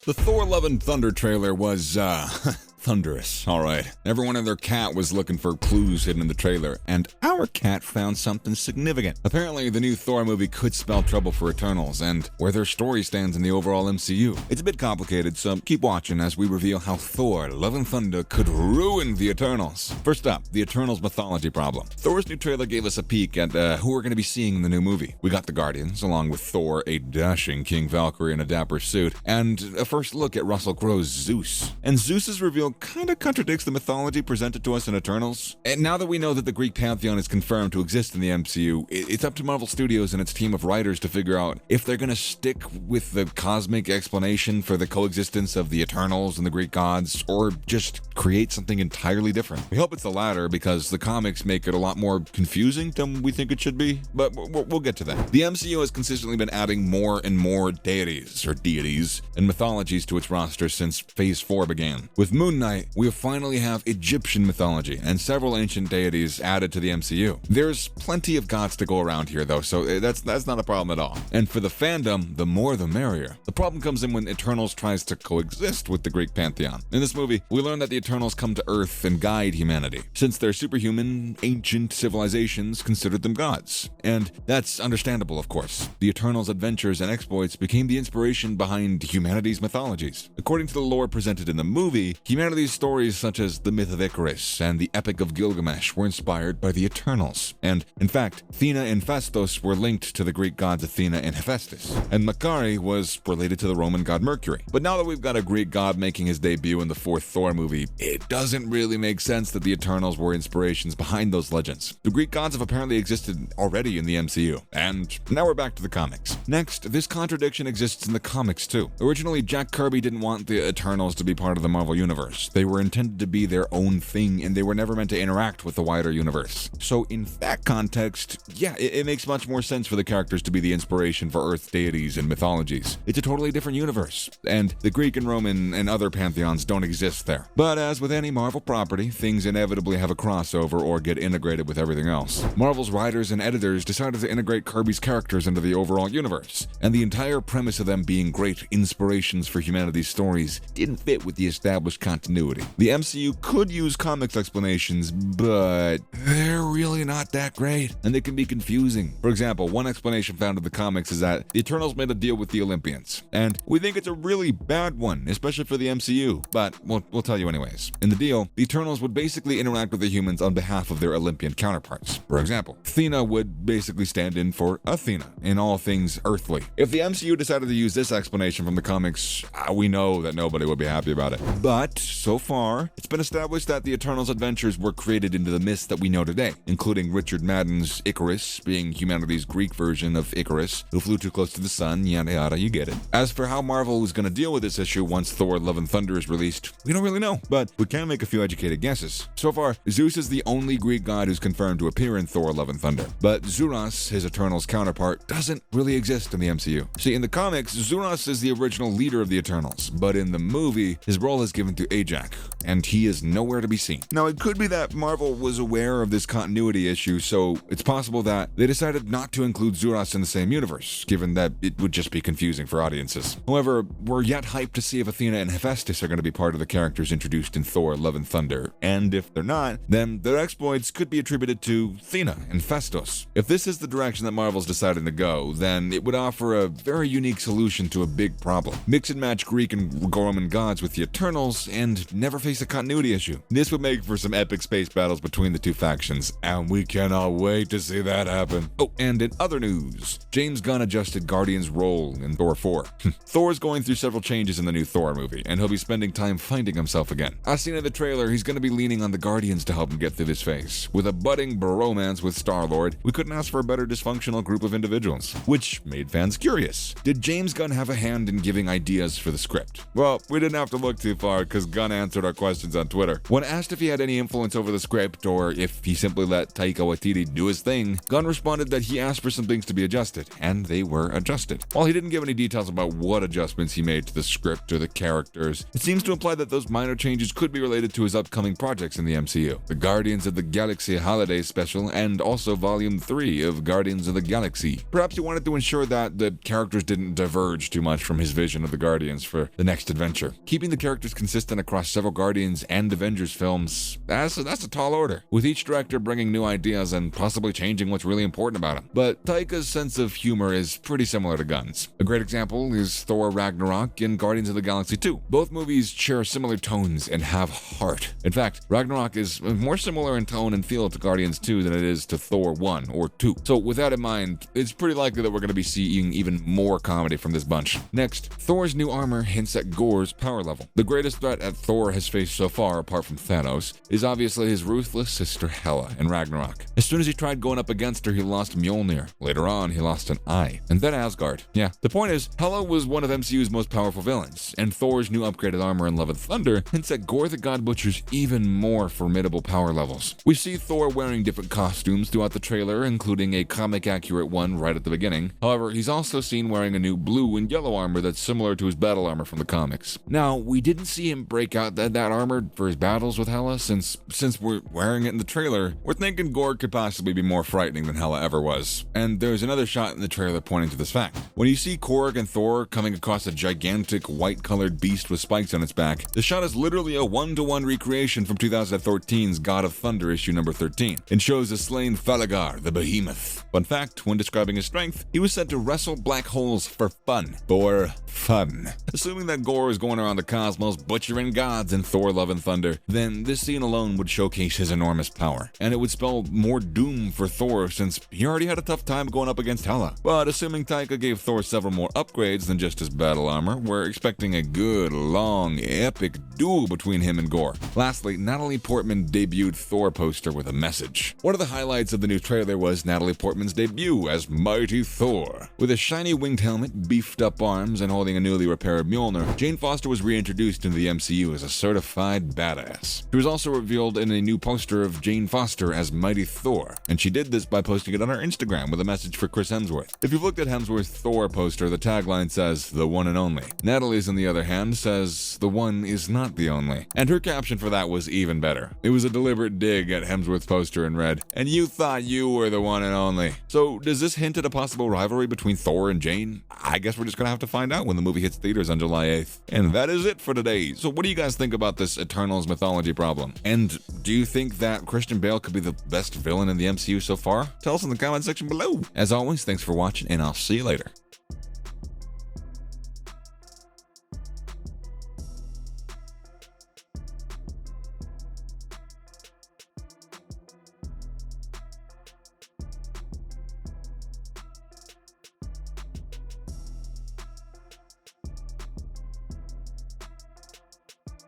The Thor Love and Thunder trailer was, thunderous, alright. Everyone and their cat was looking for clues hidden in the trailer, and our cat found something significant. Apparently, the new Thor movie could spell trouble for Eternals, and where their story stands in the overall MCU. It's a bit complicated, so keep watching as we reveal how Thor Love and Thunder could ruin the Eternals. First up, the Eternals mythology problem. Thor's new trailer gave us a peek at who we're going to be seeing in the new movie. We got the Guardians, along with Thor, a dashing King Valkyrie in a dapper suit, and a first look at Russell Crowe's Zeus. And Zeus's reveal kind of contradicts the mythology presented to us in Eternals. And now that we know that the Greek pantheon is confirmed to exist in the MCU, it's up to Marvel Studios and its team of writers to figure out if they're going to stick with the cosmic explanation for the coexistence of the Eternals and the Greek gods, or just create something entirely different. We hope it's the latter, because the comics make it a lot more confusing than we think it should be, but we'll get to that. The MCU has consistently been adding more and more deities and mythologies to its roster since Phase 4 began. With Moon Knight, we finally have Egyptian mythology and several ancient deities added to the MCU. There's plenty of gods to go around here though, so that's not a problem at all. And for the fandom, the more the merrier. The problem comes in when Eternals tries to coexist with the Greek pantheon. In this movie, we learn that the Eternals come to Earth and guide humanity. Since they're superhuman, ancient civilizations considered them gods. And that's understandable, of course. The Eternals' adventures and exploits became the inspiration behind humanity's mythologies. According to the lore presented in the movie, humanity's stories such as the myth of Icarus and the Epic of Gilgamesh were inspired by the Eternals. And, in fact, Athena and Hephaestus were linked to the Greek gods Athena and Hephaestus. And Makari was related to the Roman god Mercury. But now that we've got a Greek god making his debut in the fourth Thor movie, it doesn't really make sense that the Eternals were inspirations behind those legends. The Greek gods have apparently existed already in the MCU. And now we're back to the comics. Next, this contradiction exists in the comics too. Originally, Jack Kirby didn't want the Eternals to be part of the Marvel Universe. They were intended to be their own thing, and they were never meant to interact with the wider universe. So in that context, yeah, it makes much more sense for the characters to be the inspiration for Earth's deities and mythologies. It's a totally different universe, and the Greek and Roman and other pantheons don't exist there. But as with any Marvel property, things inevitably have a crossover or get integrated with everything else. Marvel's writers and editors decided to integrate Kirby's characters into the overall universe, and the entire premise of them being great inspirations for humanity's stories didn't fit with the established continuity. The MCU could use comics explanations, but they're really not that great, and they can be confusing. For example, one explanation found in the comics is that the Eternals made a deal with the Olympians, and we think it's a really bad one, especially for the MCU, but we'll tell you anyways. In the deal, the Eternals would basically interact with the humans on behalf of their Olympian counterparts. For example, Athena would basically stand in for Athena in all things earthly. If the MCU decided to use this explanation from the comics, we know that nobody would be happy about it. But so far, it's been established that the Eternals' adventures were created into the myths that we know today, including Richard Madden's Icarus being humanity's Greek version of Icarus, who flew too close to the sun, yada yada, you get it. As for how Marvel is going to deal with this issue once Thor Love and Thunder is released, we don't really know, but we can make a few educated guesses. So far, Zeus is the only Greek god who's confirmed to appear in Thor Love and Thunder, but Zuras, his Eternals counterpart, doesn't really exist in the MCU. See, in the comics, Zuras is the original leader of the Eternals, but in the movie, his role is given to Ajak, and he is nowhere to be seen. Now, it could be that Marvel was aware of this continuity issue, so it's possible that they decided not to include Zuras in the same universe, given that it would just be confusing for audiences. However, we're yet hyped to see if Athena and Hephaestus are going to be part of the characters introduced in Thor Love and Thunder, and if they're not, then their exploits could be attributed to Athena and Hephaestus. If this is the direction that Marvel's decided to go, then it would offer a very unique solution to a big problem. Mix and match Greek and Roman gods with the Eternals, and never face a continuity issue. This would make for some epic space battles between the two factions, and we cannot wait to see that happen. Oh, and in other news, James Gunn adjusted Guardian's role in Thor 4. Thor's going through several changes in the new Thor movie, and he'll be spending time finding himself again. As seen in the trailer, he's going to be leaning on the Guardians to help him get through this phase. With a budding bromance with Star-Lord, we couldn't ask for a better dysfunctional group of individuals, which made fans curious. Did James Gunn have a hand in giving ideas for the script? Well, we didn't have to look too far, because Gunn unanswered our questions on Twitter. When asked if he had any influence over the script or if he simply let Taika Waititi do his thing, Gunn responded that he asked for some things to be adjusted, and they were adjusted. While he didn't give any details about what adjustments he made to the script or the characters, it seems to imply that those minor changes could be related to his upcoming projects in the MCU, the Guardians of the Galaxy Holiday Special and also Volume 3 of Guardians of the Galaxy. Perhaps he wanted to ensure that the characters didn't diverge too much from his vision of the Guardians for the next adventure. Keeping the characters consistent across several Guardians and Avengers films, that's a tall order, with each director bringing new ideas and possibly changing what's really important about him. But Taika's sense of humor is pretty similar to Gunn's. A great example is Thor Ragnarok and Guardians of the Galaxy 2. Both movies share similar tones and have heart. In fact, Ragnarok is more similar in tone and feel to Guardians 2 than it is to Thor 1 or 2. So with that in mind, it's pretty likely that we're going to be seeing even more comedy from this bunch. Next, Thor's new armor hints at Gorr's power level. The greatest threat that Thor has faced so far, apart from Thanos, is obviously his ruthless sister Hela in Ragnarok. As soon as he tried going up against her, he lost Mjolnir. Later on, he lost an eye. And then Asgard. Yeah, the point is, Hela was one of MCU's most powerful villains, and Thor's new upgraded armor in Love and Thunder hints at Gorr the God Butcher's even more formidable power levels. We see Thor wearing different costumes throughout the trailer, including a comic-accurate one right at the beginning. However, he's also seen wearing a new blue and yellow armor that's similar to his battle armor from the comics. Now, we didn't see him break out that armor for his battles with Hela, since we're wearing it in the trailer, we're thinking Gorr could possibly be more frightening than Hela ever was. And there's another shot in the trailer pointing to this fact. When you see Korg and Thor coming across a gigantic white-colored beast with spikes on its back, the shot is literally a one-to-one recreation from 2013's God of Thunder issue number 13, and shows a slain Thalagar, the behemoth. Fun fact, when describing his strength, he was said to wrestle black holes for fun. For fun. Assuming that Gorr is going around the cosmos butchering gods in Thor Love and Thunder, then this scene alone would showcase his enormous power, and it would spell more doom for Thor since he already had a tough time going up against Hela. But assuming Taika gave Thor several more upgrades than just his battle armor, we're expecting a good, long, epic duel between him and Gorr. Lastly, Natalie Portman debuted Thor poster with a message. One of the highlights of the new trailer was Natalie Portman's debut as Mighty Thor. With a shiny winged helmet, beefed up arms, and holding a newly repaired Mjolnir, Jane Foster was reintroduced into the MCU as a certified badass. She was also revealed in a new poster of Jane Foster as Mighty Thor, and she did this by posting it on her Instagram with a message for Chris Hemsworth. If you've looked at Hemsworth's Thor poster, the tagline says, "The one and only." Natalie's, on the other hand, says, "The one is not the only." And her caption for that was even better. It was a deliberate dig at Hemsworth's poster and read, "And you thought you were the one and only." So does this hint at a possible rivalry between Thor and Jane? I guess we're just gonna have to find out when the movie hits theaters on July 8th. And that is it for today. So what do you guys think about this Eternals mythology problem? And do you think that Christian Bale could be the best villain in the MCU so far? Tell us in the comment section below. As always, thanks for watching, and I'll see you later.